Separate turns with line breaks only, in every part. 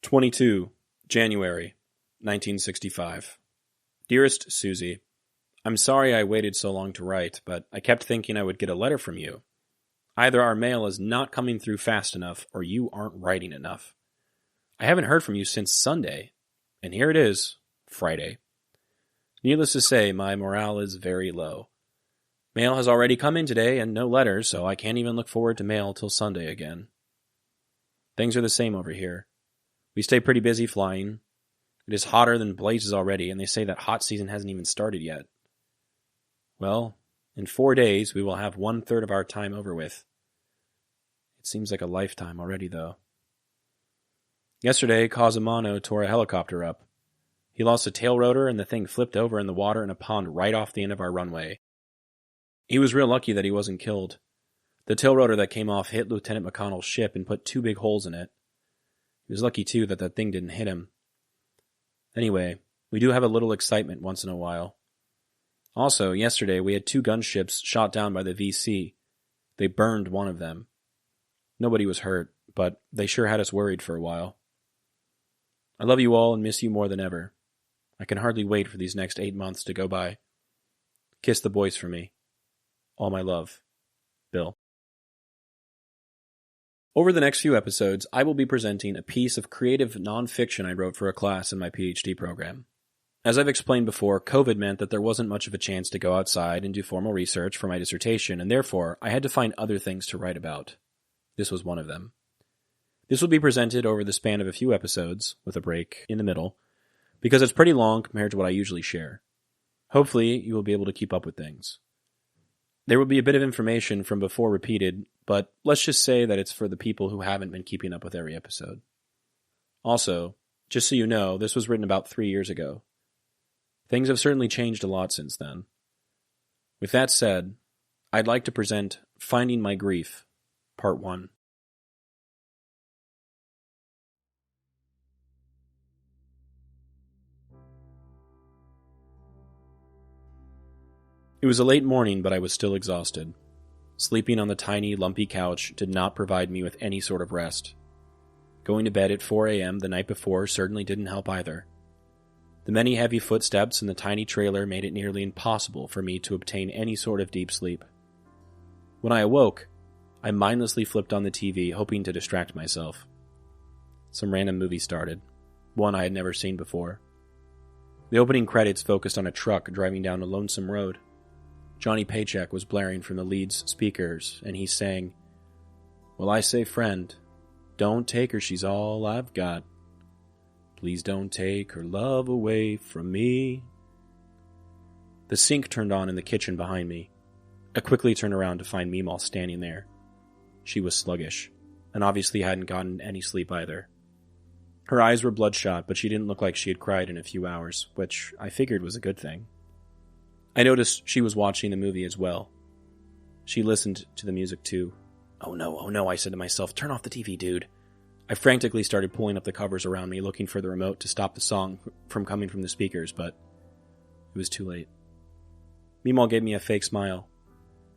22 January 1965. Dearest Suzie, I'm sorry I waited so long to write, but I kept thinking I would get a letter from you. Either our mail is not coming through fast enough, or you aren't writing enough. I haven't heard from you since Sunday, and here it is, Friday. Needless to say, my morale is very low. Mail has already come in today, and no letters, so I can't even look forward to mail till Sunday again. Things are the same over here. We stay pretty busy flying. It is hotter than blazes already, and they say that hot season hasn't even started yet. Well, in 4 days, we will have 1/3 of our time over with. It seems like a lifetime already, though. Yesterday, Cosumano tore a helicopter up. He lost a tail rotor, and the thing flipped over in the water in a pond right off the end of our runway. He was real lucky that he wasn't killed. The tail rotor that came off hit Lieutenant McConnell's ship and put 2 big holes in it. He was lucky, too, that thing didn't hit him. Anyway, we do have a little excitement once in a while. Also, yesterday we had 2 gunships shot down by the VC. They burned one of them. Nobody was hurt, but they sure had us worried for a while. I love you all and miss you more than ever. I can hardly wait for these next 8 months to go by. Kiss the boys for me. All my love. Bill. Over the next few episodes, I will be presenting a piece of creative nonfiction I wrote for a class in my PhD program. As I've explained before, COVID meant that there wasn't much of a chance to go outside and do formal research for my dissertation, and therefore I had to find other things to write about. This was one of them. This will be presented over the span of a few episodes, with a break in the middle, because it's pretty long compared to what I usually share. Hopefully, you will be able to keep up with things. There will be a bit of information from before repeated, but let's just say that it's for the people who haven't been keeping up with every episode. Also, just so you know, this was written about 3 years ago. Things have certainly changed a lot since then. With that said, I'd like to present Finding My Grief, Part 1. It was a late morning, but I was still exhausted. Sleeping on the tiny, lumpy couch did not provide me with any sort of rest. Going to bed at 4 a.m. the night before certainly didn't help either. The many heavy footsteps in the tiny trailer made it nearly impossible for me to obtain any sort of deep sleep. When I awoke, I mindlessly flipped on the TV, hoping to distract myself. Some random movie started, one I had never seen before. The opening credits focused on a truck driving down a lonesome road. Johnny Paycheck was blaring from the lead's speakers, and he sang, "Well, I say, friend, don't take her, she's all I've got. Please don't take her love away from me." The sink turned on in the kitchen behind me. I quickly turned around to find Meemaw standing there. She was sluggish, and obviously hadn't gotten any sleep either. Her eyes were bloodshot, but she didn't look like she had cried in a few hours, which I figured was a good thing. I noticed she was watching the movie as well. She listened to the music too. Oh no, I said to myself, turn off the TV, dude. I frantically started pulling up the covers around me, looking for the remote to stop the song from coming from the speakers, but it was too late. Meemaw gave me a fake smile.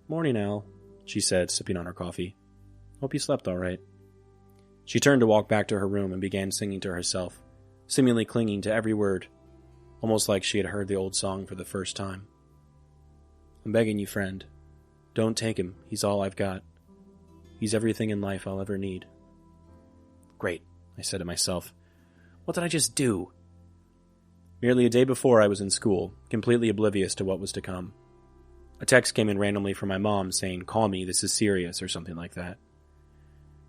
"Morning, Al," she said, sipping on her coffee. "Hope you slept all right." She turned to walk back to her room and began singing to herself, seemingly clinging to every word, almost like she had heard the old song for the first time. "I'm begging you, friend. Don't take him. He's all I've got. He's everything in life I'll ever need." Great, I said to myself. What did I just do? Merely a day before I was in school, completely oblivious to what was to come. A text came in randomly from my mom saying, "Call me, this is serious," or something like that.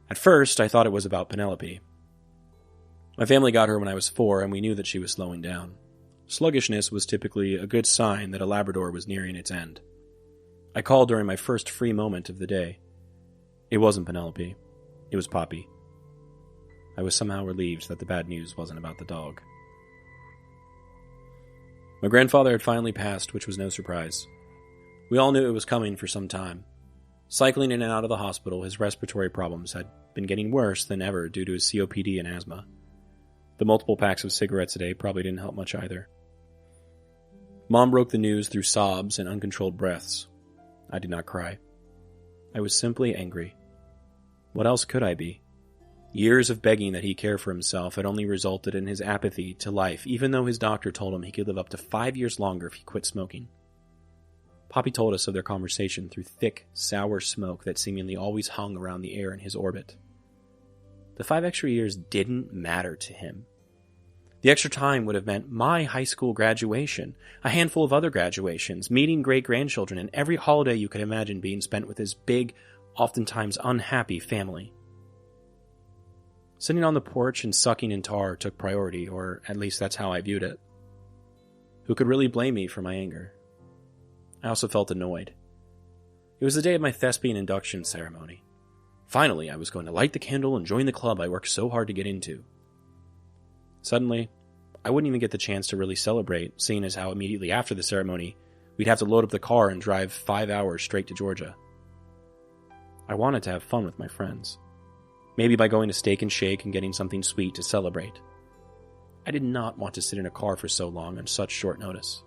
At first, I thought it was about Penelope. My family got her when I was 4, and we knew that she was slowing down. Sluggishness was typically a good sign that a Labrador was nearing its end. I called during my first free moment of the day. It wasn't Penelope. It was Popi. I was somehow relieved that the bad news wasn't about the dog. My grandfather had finally passed, which was no surprise. We all knew it was coming for some time. Cycling in and out of the hospital, his respiratory problems had been getting worse than ever due to his COPD and asthma. The multiple packs of cigarettes a day probably didn't help much either. Mom broke the news through sobs and uncontrolled breaths. I did not cry. I was simply angry. What else could I be? Years of begging that he care for himself had only resulted in his apathy to life, even though his doctor told him he could live up to 5 years longer if he quit smoking. Popi told us of their conversation through thick, sour smoke that seemingly always hung around the air in his orbit. The 5 extra years didn't matter to him. The extra time would have meant my high school graduation, a handful of other graduations, meeting great-grandchildren, and every holiday you could imagine being spent with his big, oftentimes unhappy family. Sitting on the porch and sucking in tar took priority, or at least that's how I viewed it. Who could really blame me for my anger? I also felt annoyed. It was the day of my thespian induction ceremony. Finally, I was going to light the candle and join the club I worked so hard to get into. Suddenly, I wouldn't even get the chance to really celebrate, seeing as how immediately after the ceremony, we'd have to load up the car and drive 5 hours straight to Georgia. I wanted to have fun with my friends. Maybe by going to Steak and Shake and getting something sweet to celebrate. I did not want to sit in a car for so long on such short notice.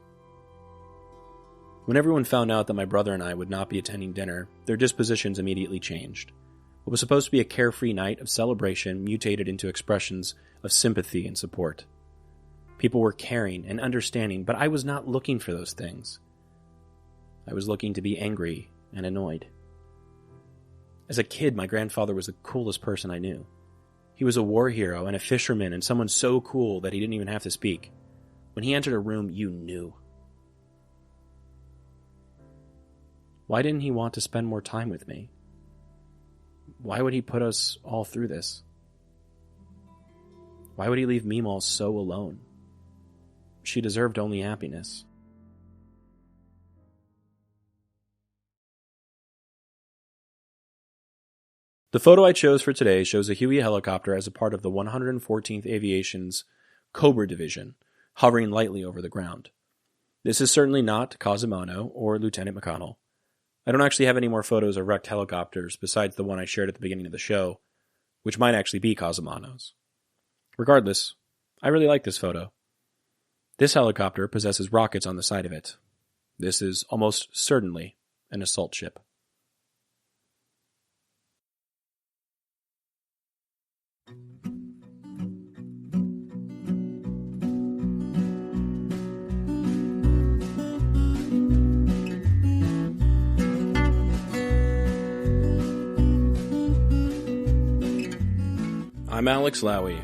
When everyone found out that my brother and I would not be attending dinner, their dispositions immediately changed. What was supposed to be a carefree night of celebration mutated into expressions of sympathy and support. People were caring and understanding, but I was not looking for those things. I was looking to be angry and annoyed. As a kid, my grandfather was the coolest person I knew. He was a war hero and a fisherman and someone so cool that he didn't even have to speak. When he entered a room, you knew. Why didn't he want to spend more time with me? Why would he put us all through this? Why would he leave Meemaw so alone? She deserved only happiness. The photo I chose for today shows a Huey helicopter as a part of the 114th Aviation's Cobra Division, hovering lightly over the ground. This is certainly not Cosimono or Lieutenant McConnell. I don't actually have any more photos of wrecked helicopters besides the one I shared at the beginning of the show, which might actually be Cosimono's. Regardless, I really like this photo. This helicopter possesses rockets on the side of it. This is almost certainly an assault ship. I'm Alex Lowie,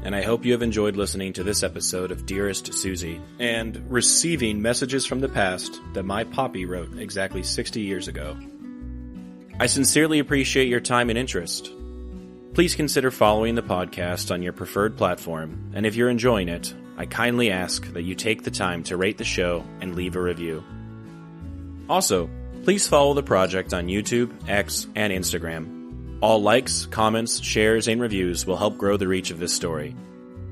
and I hope you have enjoyed listening to this episode of Dearest Suzie, and receiving messages from the past that my Popi wrote exactly 60 years ago. I sincerely appreciate your time and interest. Please consider following the podcast on your preferred platform, and if you're enjoying it, I kindly ask that you take the time to rate the show and leave a review. Also, please follow the project on YouTube, X, and Instagram. All likes, comments, shares, and reviews will help grow the reach of this story.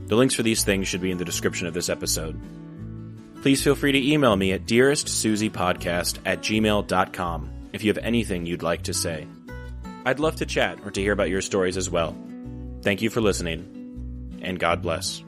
The links for these things should be in the description of this episode. Please feel free to email me at dearestsuziepodcast@gmail.com if you have anything you'd like to say. I'd love to chat or to hear about your stories as well. Thank you for listening, and God bless.